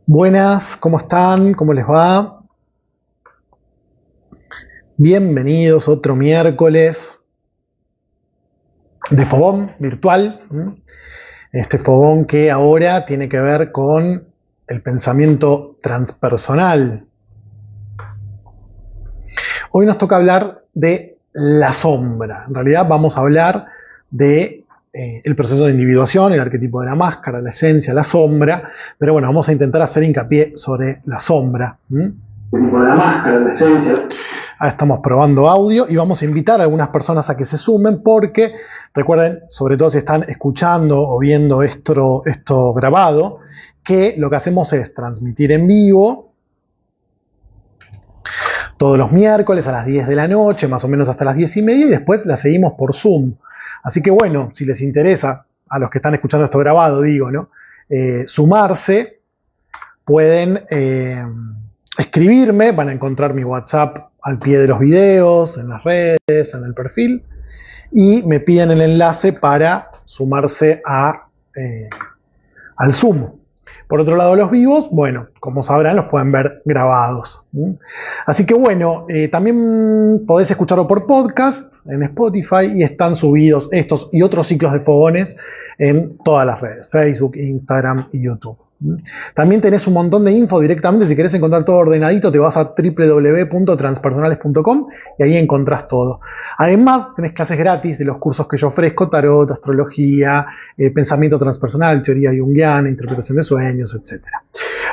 Buenas, ¿cómo están? ¿Cómo les va? Bienvenidos otro miércoles de Fogón virtual. Este Fogón que ahora tiene que ver con el pensamiento transpersonal. Hoy nos toca hablar de la sombra. En realidad vamos a hablar de el proceso de individuación, el arquetipo de la máscara, la esencia, la sombra, pero bueno, vamos a intentar hacer hincapié sobre la sombra. El arquetipo de la máscara, la esencia. Estamos probando audio y vamos a invitar a algunas personas a que se sumen porque, recuerden, sobre todo si están escuchando o viendo esto grabado, que lo que hacemos es transmitir en vivo todos los miércoles a las 10 de la noche, más o menos hasta las 10:30, y después la seguimos por Zoom. Así que bueno, si les interesa, a los que están escuchando esto grabado, digo, ¿no? Sumarse, pueden escribirme, van a encontrar mi WhatsApp al pie de los videos, en las redes, en el perfil, y me piden el enlace para sumarse al Zoom. Por otro lado, los vivos, bueno, como sabrán, los pueden ver grabados. Así que bueno, también podés escucharlo por podcast en Spotify y están subidos estos y otros ciclos de fogones en todas las redes, Facebook, Instagram y YouTube. También tenés un montón de info directamente. Si querés encontrar todo ordenadito, te vas a www.transpersonales.com y ahí encontrás todo. Además, tenés clases gratis de los cursos que yo ofrezco: tarot, astrología, pensamiento transpersonal, teoría junguiana, interpretación de sueños, etc.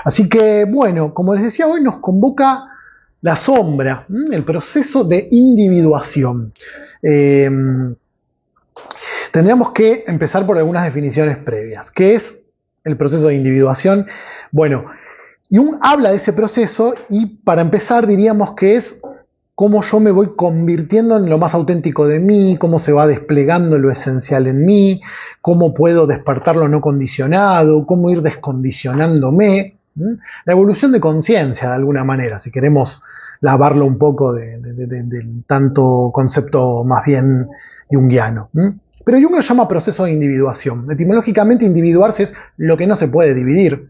Así que, bueno, como les decía, hoy nos convoca la sombra, el proceso de individuación. Tendríamos que empezar por algunas definiciones previas. ¿Qué es el proceso de individuación? Bueno, Jung habla de ese proceso y para empezar diríamos que es cómo yo me voy convirtiendo en lo más auténtico de mí, cómo se va desplegando lo esencial en mí, cómo puedo despertar lo no condicionado, cómo ir descondicionándome. La evolución de conciencia, de alguna manera, si queremos lavarlo un poco del tanto concepto más bien junguiano. Pero Jung lo llama proceso de individuación. Etimológicamente, individuarse es lo que no se puede dividir.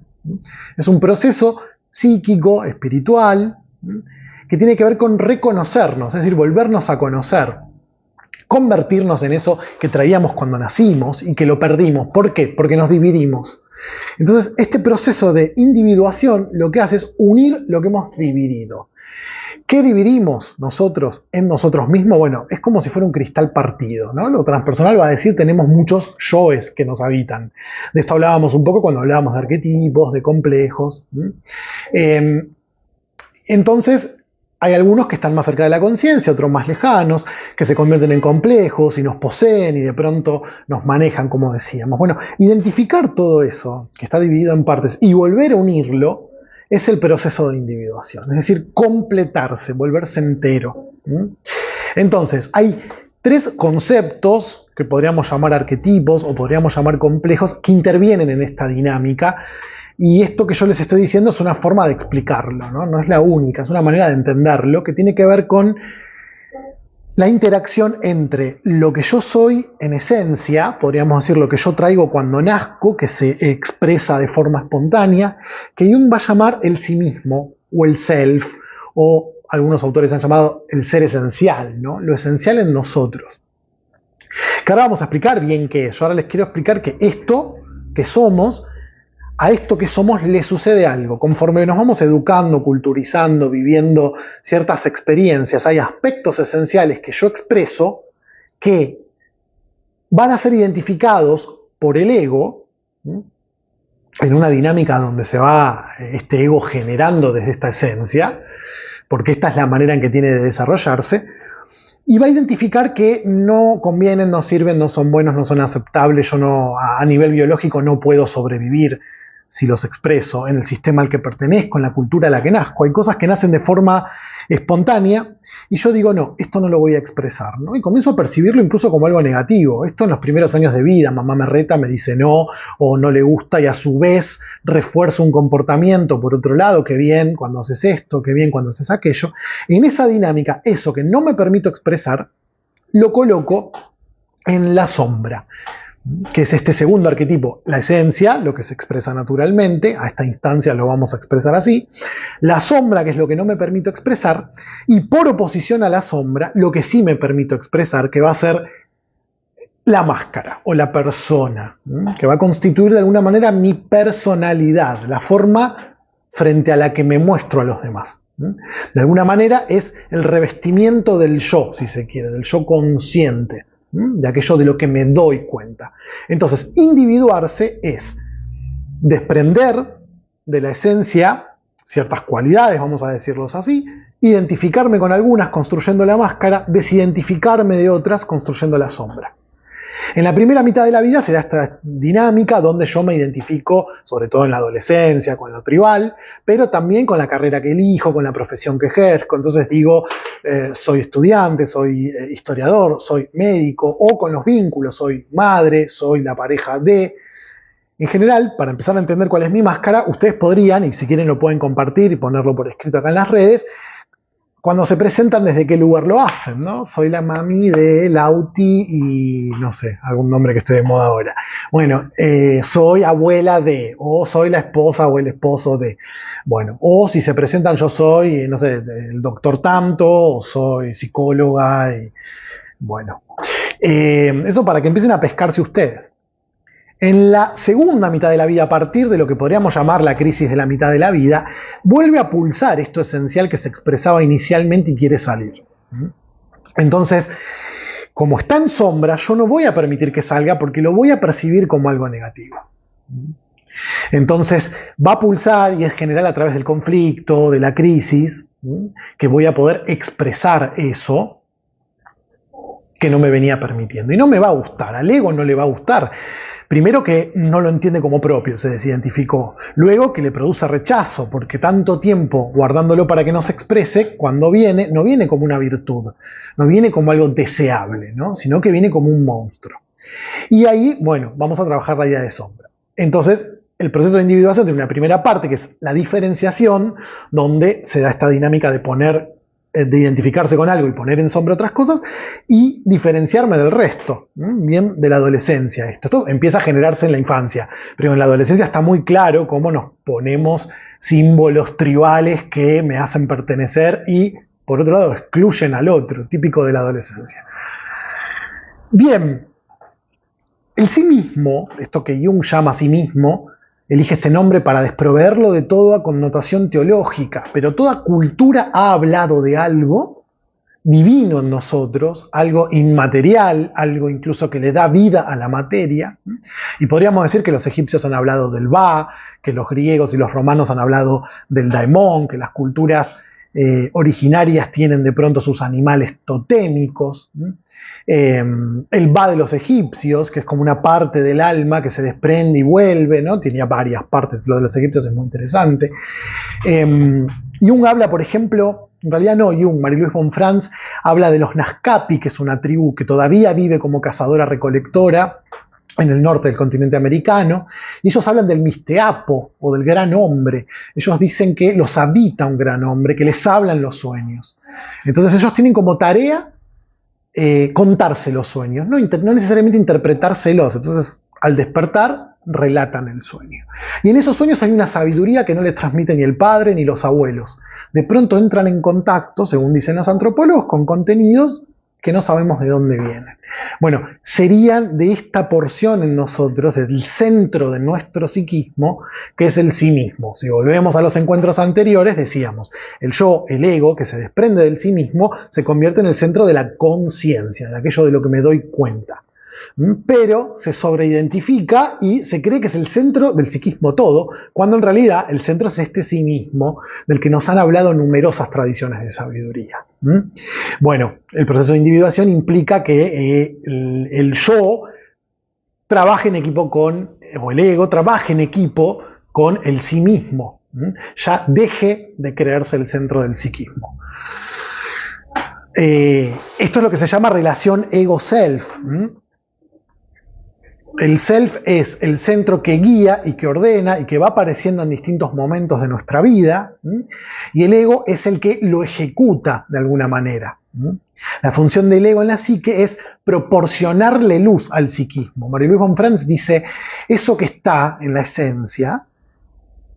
Es un proceso psíquico, espiritual, que tiene que ver con reconocernos, es decir, volvernos a conocer, convertirnos en eso que traíamos cuando nacimos y que lo perdimos. ¿Por qué? Porque nos dividimos. Entonces, este proceso de individuación lo que hace es unir lo que hemos dividido. ¿Qué dividimos nosotros en nosotros mismos? Bueno, es como si fuera un cristal partido, ¿no? Lo transpersonal va a decir tenemos muchos yoes que nos habitan. De esto hablábamos un poco cuando hablábamos de arquetipos, de complejos. Entonces, hay algunos que están más cerca de la conciencia, otros más lejanos, que se convierten en complejos y nos poseen y de pronto nos manejan, como decíamos. Bueno, identificar todo eso que está dividido en partes y volver a unirlo es el proceso de individuación, es decir, completarse, volverse entero. Entonces, hay tres conceptos que podríamos llamar arquetipos o podríamos llamar complejos que intervienen en esta dinámica, y esto que yo les estoy diciendo es una forma de explicarlo, ¿no? No es la única, es una manera de entenderlo que tiene que ver con la interacción entre lo que yo soy en esencia, podríamos decir lo que yo traigo cuando nazco, que se expresa de forma espontánea, que Jung va a llamar el sí mismo, o el self, o algunos autores han llamado el ser esencial, ¿no? Lo esencial en nosotros. Que ahora vamos a explicar bien qué es. Yo ahora les quiero explicar que esto que somos, a esto que somos le sucede algo. Conforme nos vamos educando, culturizando, viviendo ciertas experiencias, hay aspectos esenciales que yo expreso que van a ser identificados por el ego, en una dinámica donde se va este ego generando desde esta esencia, porque esta es la manera en que tiene de desarrollarse, y va a identificar que no convienen, no sirven, no son buenos, no son aceptables. Yo no, a nivel biológico no puedo sobrevivir si los expreso en el sistema al que pertenezco, en la cultura a la que nazco. Hay cosas que nacen de forma espontánea y yo digo, no, esto no lo voy a expresar, ¿no? Y comienzo a percibirlo incluso como algo negativo. Esto en los primeros años de vida, mamá me reta, me dice no o no le gusta, y a su vez refuerzo un comportamiento por otro lado, que bien cuando haces esto, que bien cuando haces aquello. En esa dinámica, eso que no me permito expresar, lo coloco en la sombra. que es este segundo arquetipo, la esencia, lo que se expresa naturalmente, a esta instancia lo vamos a expresar así, la sombra, que es lo que no me permito expresar, y por oposición a la sombra, lo que sí me permito expresar, que va a ser la máscara o la persona, que va a constituir de alguna manera mi personalidad, la forma frente a la que me muestro a los demás. De alguna manera es el revestimiento del yo, si se quiere, del yo consciente, de aquello de lo que me doy cuenta. Entonces, individuarse es desprender de la esencia ciertas cualidades, vamos a decirlos así, identificarme con algunas construyendo la máscara, desidentificarme de otras construyendo la sombra. En la primera mitad de la vida será esta dinámica donde yo me identifico, sobre todo en la adolescencia, con lo tribal, pero también con la carrera que elijo, con la profesión que ejerzo. Entonces digo, soy estudiante, soy historiador, soy médico, o con los vínculos, soy madre, soy la pareja de... En general, para empezar a entender cuál es mi máscara, ustedes podrían, y si quieren lo pueden compartir y ponerlo por escrito acá en las redes, cuando se presentan desde qué lugar lo hacen, ¿no? Soy la mami de Lauti y no sé, algún nombre que esté de moda ahora. Bueno, soy abuela de, o soy la esposa o el esposo de. Bueno, o si se presentan yo soy, no sé, el doctor tanto, o soy psicóloga, y bueno. Eso para que empiecen a pescarse ustedes. En la segunda mitad de la vida, a partir de lo que podríamos llamar la crisis de la mitad de la vida, vuelve a pulsar esto esencial que se expresaba inicialmente y quiere salir. Entonces, como está en sombra, yo no voy a permitir que salga porque lo voy a percibir como algo negativo. Entonces, va a pulsar y es general a través del conflicto, de la crisis, que voy a poder expresar eso que no me venía permitiendo. Y no me va a gustar, al ego no le va a gustar. Primero que no lo entiende como propio, se desidentificó. Luego que le produce rechazo, porque tanto tiempo guardándolo para que no se exprese, cuando viene, no viene como una virtud, no viene como algo deseable, ¿no? Sino que viene como un monstruo. Y ahí, bueno, vamos a trabajar la idea de sombra. Entonces, el proceso de individuación tiene una primera parte, que es la diferenciación, donde se da esta dinámica de identificarse con algo y poner en sombra otras cosas, y diferenciarme del resto, bien de la adolescencia. Esto empieza a generarse en la infancia, pero en la adolescencia está muy claro cómo nos ponemos símbolos tribales que me hacen pertenecer y, por otro lado, excluyen al otro, típico de la adolescencia. Bien, el sí mismo, esto que Jung llama sí mismo, elige este nombre para desproveerlo de toda connotación teológica, pero toda cultura ha hablado de algo divino en nosotros, algo inmaterial, algo incluso que le da vida a la materia, y podríamos decir que los egipcios han hablado del Ba, que los griegos y los romanos han hablado del daemón, que las culturas originarias tienen de pronto sus animales totémicos, el Ba de los egipcios, que es como una parte del alma que se desprende y vuelve, ¿no? Tenía varias partes, lo de los egipcios es muy interesante. Jung habla, por ejemplo, en realidad no Jung, Marie-Louise von Franz habla de los Nazcapi, que es una tribu que todavía vive como cazadora-recolectora en el norte del continente americano, y ellos hablan del Misteapo o del gran hombre. Ellos dicen que los habita un gran hombre, que les hablan los sueños. Entonces ellos tienen como tarea contarse los sueños, no necesariamente interpretárselos. Entonces, al despertar, relatan el sueño. Y en esos sueños hay una sabiduría que no les transmite ni el padre ni los abuelos. De pronto entran en contacto, según dicen los antropólogos, con contenidos que no sabemos de dónde vienen. Bueno, serían de esta porción en nosotros, del centro de nuestro psiquismo, que es el sí mismo. Si volvemos a los encuentros anteriores, decíamos, el yo, el ego, que se desprende del sí mismo, se convierte en el centro de la conciencia, de aquello de lo que me doy cuenta. Pero se sobreidentifica y se cree que es el centro del psiquismo todo, cuando en realidad el centro es este sí mismo, del que nos han hablado numerosas tradiciones de sabiduría. Bueno, el proceso de individuación implica que el yo trabaje en equipo o el ego trabaje en equipo con el sí mismo. Ya deje de creerse el centro del psiquismo. Esto es lo que se llama relación ego-self. El self es el centro que guía y que ordena y que va apareciendo en distintos momentos de nuestra vida, y el ego es el que lo ejecuta de alguna manera. ¿Mm? La función del ego en la psique es proporcionarle luz al psiquismo. Marie-Louise von Franz dice, eso que está en la esencia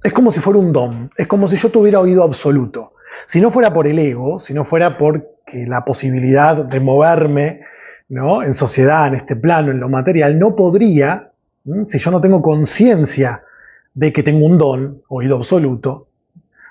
es como si fuera un don, es como si yo tuviera oído absoluto. Si no fuera por el ego, si no fuera porque la posibilidad de moverme, ¿no?, en sociedad, en este plano, en lo material, no podría, si yo no tengo conciencia de que tengo un don, oído absoluto,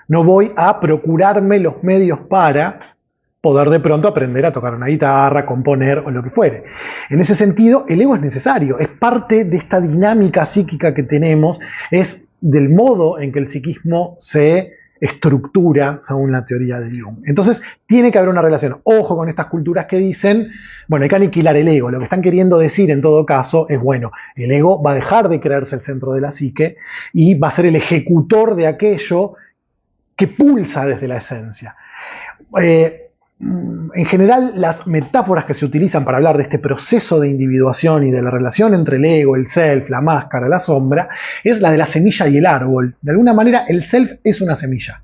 no voy a procurarme los medios para poder de pronto aprender a tocar una guitarra, componer o lo que fuere. En ese sentido, el ego es necesario, es parte de esta dinámica psíquica que tenemos, es del modo en que el psiquismo se estructura según la teoría de Jung. Entonces, tiene que haber una relación. Ojo con estas culturas que dicen, bueno, hay que aniquilar el ego. Lo que están queriendo decir en todo caso es, bueno, el ego va a dejar de creerse el centro de la psique y va a ser el ejecutor de aquello que pulsa desde la esencia. En general, las metáforas que se utilizan para hablar de este proceso de individuación y de la relación entre el ego, el self, la máscara, la sombra, es la de la semilla y el árbol. De alguna manera, el self es una semilla,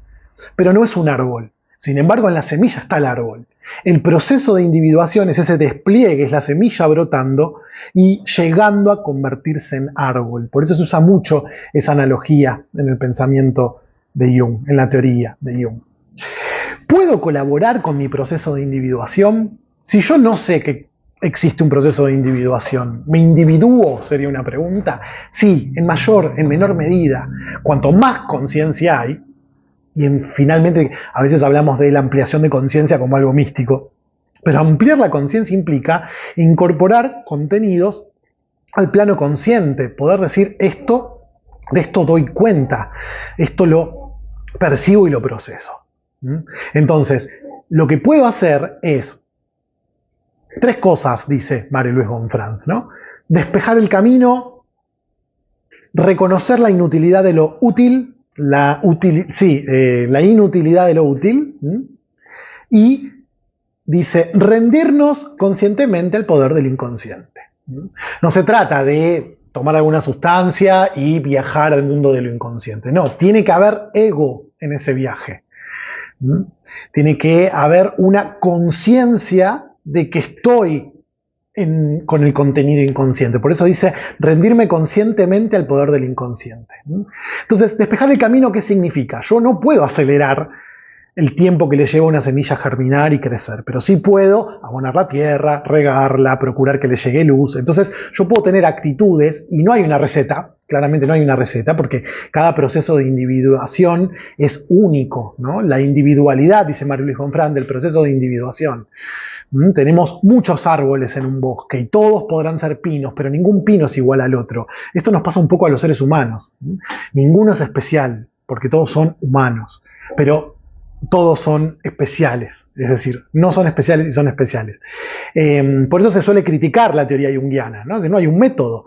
pero no es un árbol. Sin embargo, en la semilla está el árbol. El proceso de individuación es ese despliegue, es la semilla brotando y llegando a convertirse en árbol. Por eso se usa mucho esa analogía en el pensamiento de Jung, en la teoría de Jung. ¿Puedo colaborar con mi proceso de individuación? Si yo no sé que existe un proceso de individuación, ¿me individuo? Sería una pregunta. Sí, en mayor, en menor medida. Cuanto más conciencia hay, y finalmente a veces hablamos de la ampliación de conciencia como algo místico, pero ampliar la conciencia implica incorporar contenidos al plano consciente, poder decir de esto doy cuenta, esto lo percibo y lo proceso. Entonces, lo que puedo hacer es 3 cosas, dice Marie-Louise von Franz, ¿no? Despejar el camino, reconocer la inutilidad de lo útil, la inutilidad de lo útil, y dice rendirnos conscientemente al poder del inconsciente. No se trata de tomar alguna sustancia y viajar al mundo de lo inconsciente, no, tiene que haber ego en ese viaje. Tiene que haber una conciencia de que estoy con el contenido inconsciente. Por eso dice rendirme conscientemente al poder del inconsciente. Entonces, despejar el camino, ¿qué significa? Yo no puedo acelerar el tiempo que le lleva a una semilla a germinar y crecer, pero sí puedo abonar la tierra, regarla, procurar que le llegue luz. Entonces yo puedo tener actitudes y no hay una receta, claramente no hay una receta, porque cada proceso de individuación es único, ¿no? La individualidad, dice Marie-Louise von Franz, del proceso de individuación. Tenemos muchos árboles en un bosque y todos podrán ser pinos, pero ningún pino es igual al otro. Esto nos pasa un poco a los seres humanos. Ninguno es especial, porque todos son humanos, pero todos son especiales, es decir, no son especiales y son especiales. Por eso se suele criticar la teoría junguiana, ¿no? Si no hay un método,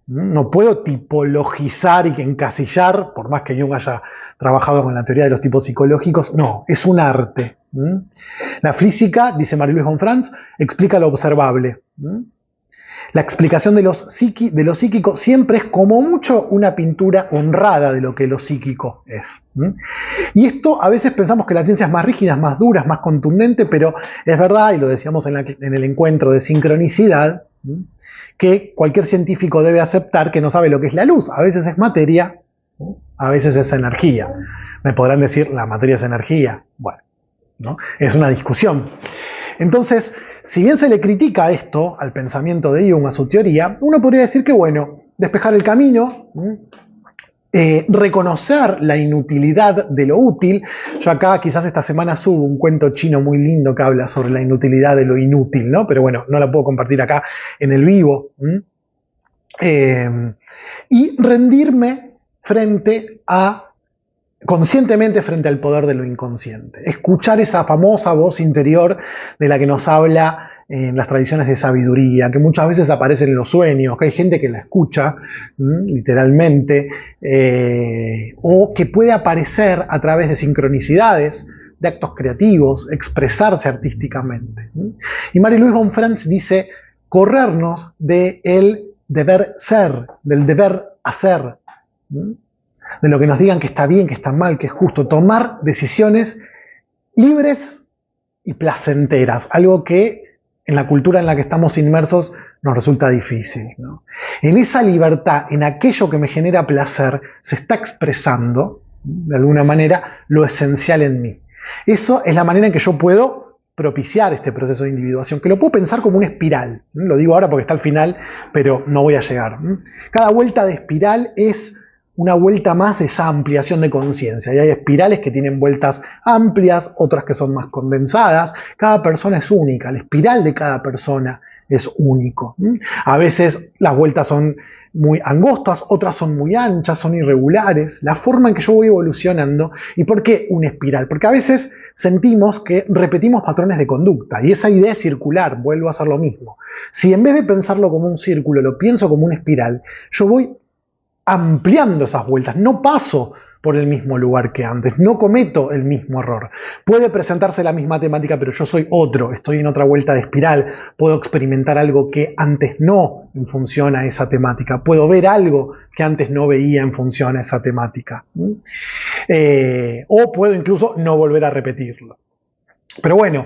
no puedo tipologizar y encasillar, por más que Jung haya trabajado con la teoría de los tipos psicológicos, no, es un arte. La física, dice Marie-Louise von Franz, explica lo observable. La explicación de lo psíquico siempre es como mucho una pintura honrada de lo que lo psíquico es. Y esto a veces pensamos que la ciencia es más rígida, es más dura, es más contundente, pero es verdad, y lo decíamos en el encuentro de sincronicidad, que cualquier científico debe aceptar que no sabe lo que es la luz. A veces es materia, a veces es energía. Me podrán decir, la materia es energía. Bueno, ¿no? Es una discusión. Entonces, si bien se le critica esto al pensamiento de Jung, a su teoría, uno podría decir que, bueno, despejar el camino, reconocer la inutilidad de lo útil. Yo acá quizás esta semana subo un cuento chino muy lindo que habla sobre la inutilidad de lo inútil, ¿no? Pero bueno, no la puedo compartir acá en el vivo. Y rendirme conscientemente frente al poder de lo inconsciente. Escuchar esa famosa voz interior de la que nos habla en las tradiciones de sabiduría, que muchas veces aparece en los sueños, que hay gente que la escucha literalmente, o que puede aparecer a través de sincronicidades, de actos creativos, expresarse artísticamente. Y Marie-Louise von Franz dice corrernos del deber ser, del deber hacer, de lo que nos digan que está bien, que está mal, que es justo, tomar decisiones libres y placenteras, algo que en la cultura en la que estamos inmersos nos resulta difícil, ¿no? En esa libertad, en aquello que me genera placer, se está expresando, de alguna manera, lo esencial en mí. Eso es la manera en que yo puedo propiciar este proceso de individuación, que lo puedo pensar como una espiral. Lo digo ahora porque está al final, pero no voy a llegar. Cada vuelta de espiral es una vuelta más de esa ampliación de conciencia. Y hay espirales que tienen vueltas amplias, otras que son más condensadas. Cada persona es única, la espiral de cada persona es único. A veces las vueltas son muy angostas, otras son muy anchas, son irregulares. La forma en que yo voy evolucionando. ¿Y por qué una espiral? Porque a veces sentimos que repetimos patrones de conducta y esa idea es circular, vuelvo a hacer lo mismo. Si en vez de pensarlo como un círculo, lo pienso como una espiral, yo voy ampliando esas vueltas, no paso por el mismo lugar que antes, no cometo el mismo error. Puede presentarse la misma temática, pero yo soy otro, estoy en otra vuelta de espiral, puedo experimentar algo que antes no en función a esa temática, puedo ver algo que antes no veía en función a esa temática. O puedo incluso no volver a repetirlo. Pero bueno,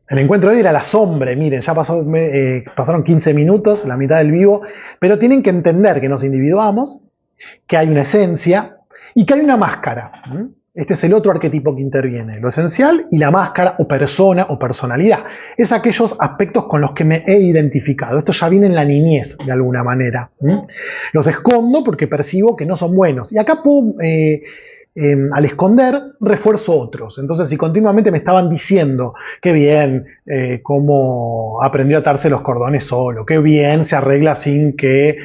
el encuentro de hoy era la sombra, miren, ya pasaron 15 minutos, la mitad del vivo, pero tienen que entender que nos individuamos, que hay una esencia y que hay una máscara. Este es el otro arquetipo que interviene, lo esencial y la máscara o persona o personalidad. Es aquellos aspectos con los que me he identificado. Esto ya viene en la niñez, de alguna manera. Los escondo porque percibo que no son buenos. Y acá puedo... al esconder, refuerzo otros. Entonces, si continuamente me estaban diciendo qué bien, cómo aprendió a atarse los cordones solo, qué bien se arregla sin que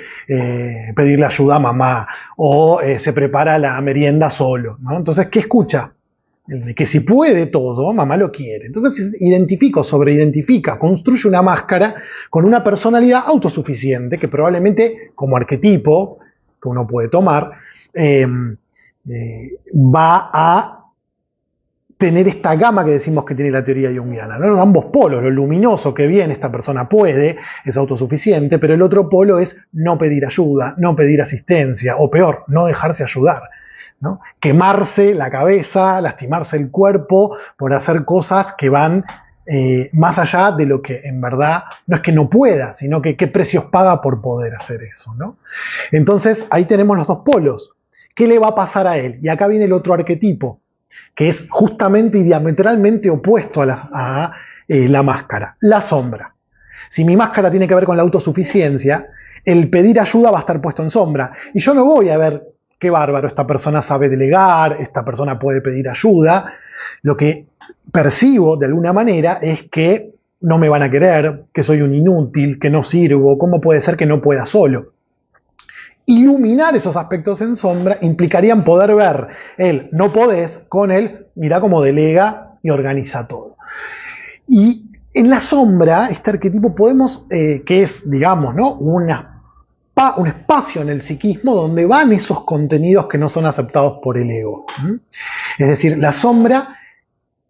pedirle ayuda a mamá, o se prepara la merienda solo, ¿no? Entonces, ¿qué escucha? Que si puede todo, mamá lo quiere. Entonces, sobreidentifica, construye una máscara con una personalidad autosuficiente que probablemente, como arquetipo que uno puede tomar, va a tener esta gama que decimos que tiene la teoría junguiana, ¿no? Los ambos polos, lo luminoso, que bien esta persona puede, es autosuficiente, pero el otro polo es no pedir ayuda, no pedir asistencia, o peor, no dejarse ayudar, ¿no? Quemarse la cabeza, lastimarse el cuerpo por hacer cosas que van más allá de lo que en verdad no es que no pueda, sino que qué precios paga por poder hacer eso, ¿no? Entonces ahí tenemos los dos polos. ¿Qué le va a pasar a él? Y acá viene el otro arquetipo, que es justamente y diametralmente opuesto a la máscara, la sombra. Si mi máscara tiene que ver con la autosuficiencia, el pedir ayuda va a estar puesto en sombra. Y yo no voy a ver qué bárbaro, esta persona sabe delegar, esta persona puede pedir ayuda. Lo que percibo de alguna manera es que no me van a querer, que soy un inútil, que no sirvo, ¿cómo puede ser que no pueda solo? Iluminar esos aspectos en sombra implicarían poder ver el no podés con el mirá cómo delega y organiza todo. Y en la sombra, este arquetipo podemos, que es, digamos, ¿no? un espacio en el psiquismo donde van esos contenidos que no son aceptados por el ego. Es decir, la sombra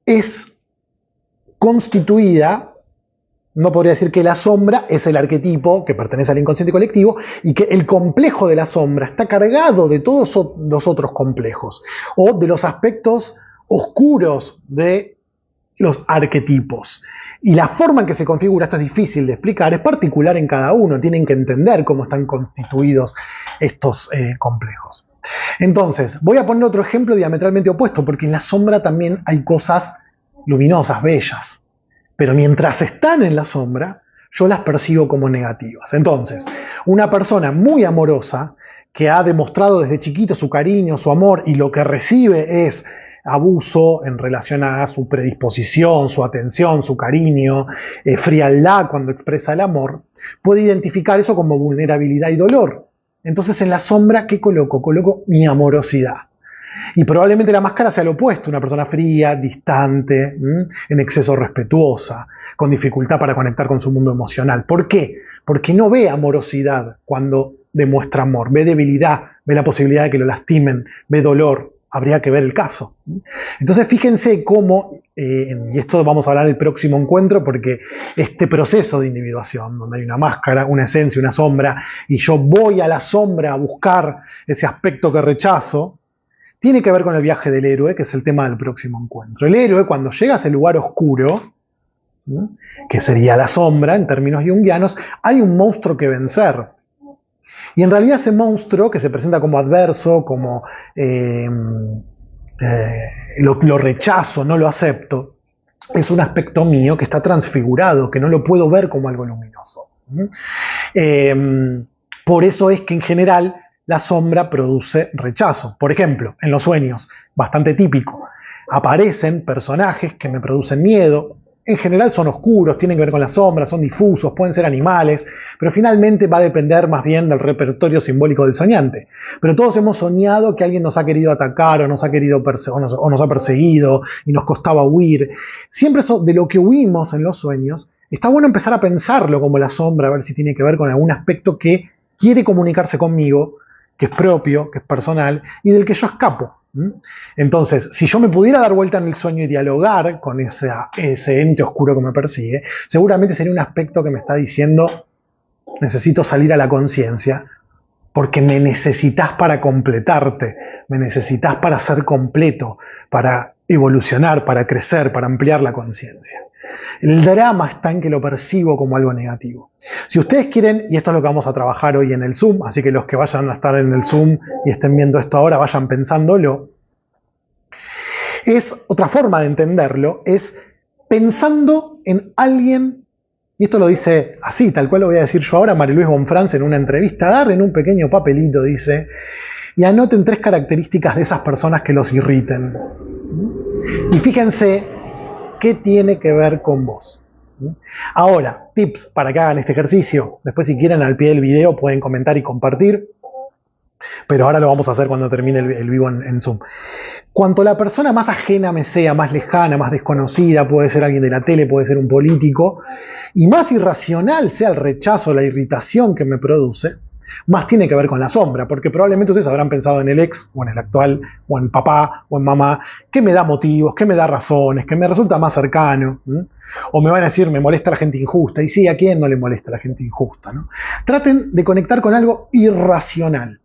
es constituida. No podría decir que la sombra es el arquetipo que pertenece al inconsciente colectivo y que el complejo de la sombra está cargado de todos los otros complejos o de los aspectos oscuros de los arquetipos. Y la forma en que se configura, esto es difícil de explicar, es particular en cada uno, tienen que entender cómo están constituidos estos complejos. Entonces, voy a poner otro ejemplo diametralmente opuesto, porque en la sombra también hay cosas luminosas, bellas. Pero mientras están en la sombra, yo las percibo como negativas. Entonces, una persona muy amorosa, que ha demostrado desde chiquito su cariño, su amor, y lo que recibe es abuso en relación a su predisposición, su atención, su cariño, frialdad cuando expresa el amor, puede identificar eso como vulnerabilidad y dolor. Entonces, en la sombra, ¿qué coloco? Coloco mi amorosidad. Y probablemente la máscara sea lo opuesto, una persona fría, distante, en exceso respetuosa, con dificultad para conectar con su mundo emocional. ¿Por qué? Porque no ve amorosidad cuando demuestra amor, ve debilidad, ve la posibilidad de que lo lastimen, ve dolor, habría que ver el caso. Entonces fíjense cómo, y esto vamos a hablar en el próximo encuentro, porque este proceso de individuación, donde hay una máscara, una esencia, una sombra, y yo voy a la sombra a buscar ese aspecto que rechazo, tiene que ver con el viaje del héroe, que es el tema del próximo encuentro. El héroe, cuando llega a ese lugar oscuro, que sería la sombra en términos junguianos, hay un monstruo que vencer. Y en realidad ese monstruo, que se presenta como adverso, como lo rechazo, no lo acepto, es un aspecto mío que está transfigurado, que no lo puedo ver como algo luminoso. Por eso es que en general la sombra produce rechazo. Por ejemplo, en los sueños, bastante típico, aparecen personajes que me producen miedo. En general son oscuros, tienen que ver con la sombra, son difusos, pueden ser animales, pero finalmente va a depender más bien del repertorio simbólico del soñante. Pero todos hemos soñado que alguien nos ha querido atacar o nos ha perseguido y nos costaba huir. Siempre eso, de lo que huimos en los sueños, está bueno empezar a pensarlo como la sombra, a ver si tiene que ver con algún aspecto que quiere comunicarse conmigo, que es propio, que es personal, y del que yo escapo. Entonces, si yo me pudiera dar vuelta en el sueño y dialogar con ese ente oscuro que me persigue, seguramente sería un aspecto que me está diciendo: necesito salir a la conciencia, porque me necesitas para completarte, me necesitas para ser completo, para evolucionar, para crecer, para ampliar la conciencia. El drama está en que lo percibo como algo negativo. Si ustedes quieren, y esto es lo que vamos a trabajar hoy en el Zoom, así que los que vayan a estar en el Zoom y estén viendo esto ahora, vayan pensándolo, es otra forma de entenderlo, es pensando en alguien, y esto lo dice así, tal cual lo voy a decir yo ahora, María Luis Bonfrance en una entrevista: agarren un pequeño papelito, dice, y anoten 3 características de esas personas que los irriten. Y fíjense qué tiene que ver con vos. Ahora, tips para que hagan este ejercicio. Después, si quieren, al pie del video pueden comentar y compartir, pero ahora lo vamos a hacer cuando termine el vivo en Zoom. Cuanto la persona más ajena me sea, más lejana, más desconocida, puede ser alguien de la tele, puede ser un político, y más irracional sea el rechazo, la irritación que me produce, más tiene que ver con la sombra, porque probablemente ustedes habrán pensado en el ex, o en el actual, o en papá, o en mamá, que me da motivos, que me da razones, que me resulta más cercano, o me van a decir: me molesta la gente injusta. Y sí, ¿a quién no le molesta la gente injusta, ¿no? Traten de conectar con algo irracional,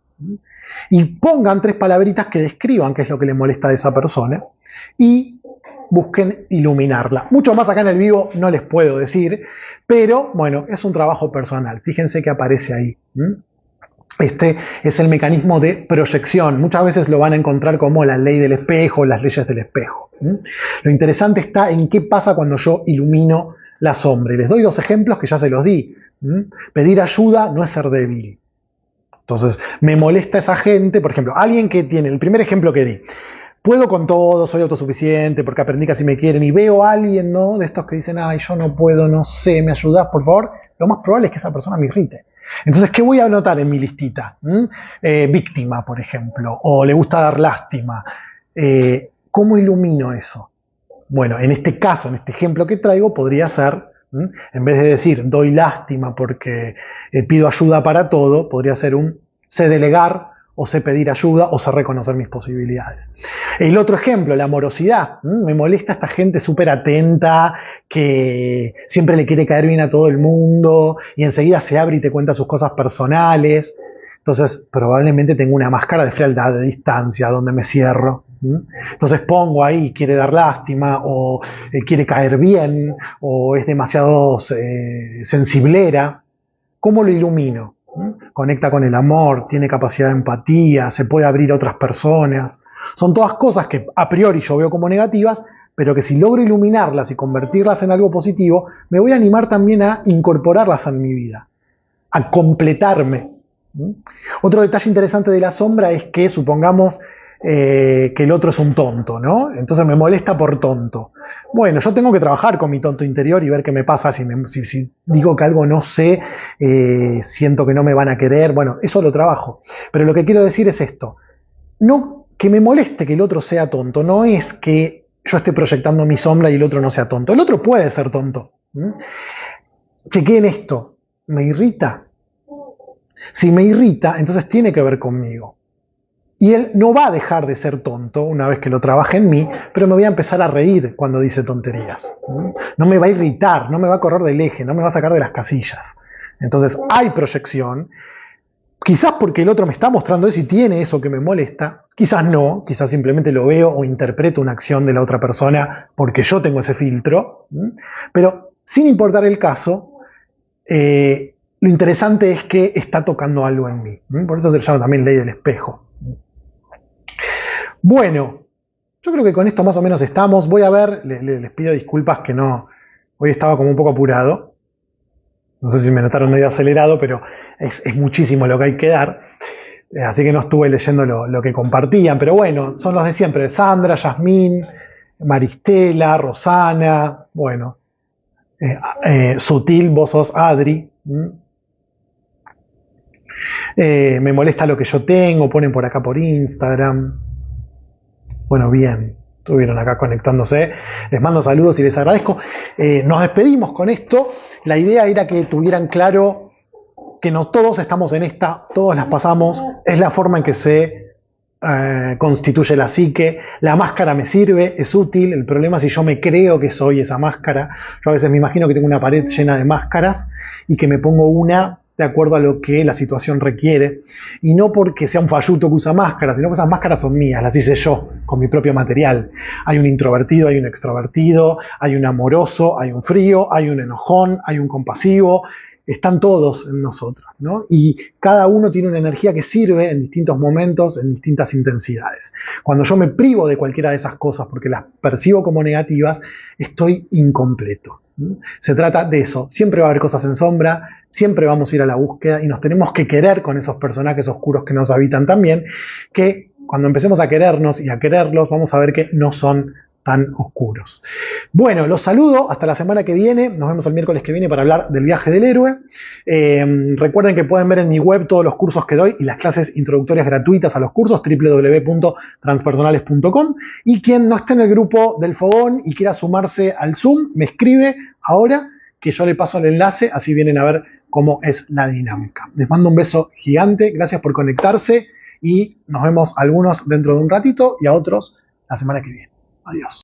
y pongan 3 palabritas que describan qué es lo que le molesta a esa persona, y busquen iluminarla. Mucho más acá en el vivo no les puedo decir, pero bueno, es un trabajo personal. Fíjense que aparece ahí. Este es el mecanismo de proyección. Muchas veces lo van a encontrar como la ley del espejo, las leyes del espejo. Lo interesante está en qué pasa cuando yo ilumino la sombra. Y les doy 2 ejemplos que ya se los di. Pedir ayuda no es ser débil. Entonces, me molesta esa gente, por ejemplo, alguien que tiene, el primer ejemplo que di: puedo con todo, soy autosuficiente, porque aprendí que así me quieren, y veo a alguien, ¿no?, de estos que dicen: ay, yo no puedo, no sé, ¿me ayudás, por favor? Lo más probable es que esa persona me irrite. Entonces, ¿qué voy a anotar en mi listita? Víctima, por ejemplo, o le gusta dar lástima. ¿Cómo ilumino eso? Bueno, en este caso, en este ejemplo que traigo, podría ser, en vez de decir doy lástima porque pido ayuda para todo, podría ser un sé delegar, o sé pedir ayuda, o sé reconocer mis posibilidades. El otro ejemplo, la amorosidad. Me molesta esta gente súper atenta, que siempre le quiere caer bien a todo el mundo, y enseguida se abre y te cuenta sus cosas personales. Entonces, probablemente tengo una máscara de frialdad, de distancia, donde me cierro. Entonces pongo ahí: quiere dar lástima, o quiere caer bien, o es demasiado sensiblera. ¿Cómo lo ilumino? Conecta con el amor, tiene capacidad de empatía, se puede abrir a otras personas. Son todas cosas que a priori yo veo como negativas, pero que si logro iluminarlas y convertirlas en algo positivo, me voy a animar también a incorporarlas en mi vida, a completarme. Otro detalle interesante de la sombra es que, supongamos que el otro es un tonto, ¿no? Entonces me molesta por tonto. Bueno, yo tengo que trabajar con mi tonto interior y ver qué me pasa si digo que algo no sé, siento que no me van a querer. Bueno, eso lo trabajo. Pero lo que quiero decir es esto: no, que me moleste que el otro sea tonto, no es que yo esté proyectando mi sombra y el otro no sea tonto. El otro puede ser tonto. Chequeen esto: ¿me irrita? Si me irrita, entonces tiene que ver conmigo. Y él no va a dejar de ser tonto una vez que lo trabaje en mí, pero me voy a empezar a reír cuando dice tonterías. No me va a irritar, no me va a correr del eje, no me va a sacar de las casillas. Entonces hay proyección. Quizás porque el otro me está mostrando eso y tiene eso que me molesta, quizás no, quizás simplemente lo veo o interpreto una acción de la otra persona porque yo tengo ese filtro, pero sin importar el caso, lo interesante es que está tocando algo en mí. Por eso se le llama también ley del espejo. Bueno, yo creo que con esto más o menos estamos. Voy a ver, les pido disculpas que no, hoy estaba como un poco apurado. No sé si me notaron medio acelerado, pero es muchísimo lo que hay que dar. Así que no estuve leyendo lo que compartían. Pero bueno, son los de siempre. Sandra, Yasmín, Maristela, Rosana. Bueno, Sutil, vos sos Adri. Me molesta lo que yo tengo. Ponen por acá por Instagram. Bueno, bien. Estuvieron acá conectándose. Les mando saludos y les agradezco. Nos despedimos con esto. La idea era que tuvieran claro que no todos estamos en esta, todos las pasamos. Es la forma en que se constituye la psique. La máscara me sirve, es útil. El problema es si yo me creo que soy esa máscara. Yo a veces me imagino que tengo una pared llena de máscaras y que me pongo una de acuerdo a lo que la situación requiere, y no porque sea un falluto que usa máscaras, sino que esas máscaras son mías, las hice yo, con mi propio material. Hay un introvertido, hay un extrovertido, hay un amoroso, hay un frío, hay un enojón, hay un compasivo, están todos en nosotros, ¿no? Y cada uno tiene una energía que sirve en distintos momentos, en distintas intensidades. Cuando yo me privo de cualquiera de esas cosas porque las percibo como negativas, estoy incompleto. Se trata de eso. Siempre va a haber cosas en sombra, siempre vamos a ir a la búsqueda y nos tenemos que querer con esos personajes oscuros que nos habitan también, que cuando empecemos a querernos y a quererlos, vamos a ver que no son tan oscuros. Bueno, los saludo hasta la semana que viene. Nos vemos el miércoles que viene para hablar del viaje del héroe. Recuerden que pueden ver en mi web todos los cursos que doy y las clases introductorias gratuitas a los cursos, www.transpersonales.com. Y quien no esté en el grupo del Fogón y quiera sumarse al Zoom, me escribe ahora que yo le paso el enlace, así vienen a ver cómo es la dinámica. Les mando un beso gigante, gracias por conectarse y nos vemos algunos dentro de un ratito y a otros la semana que viene. Adiós.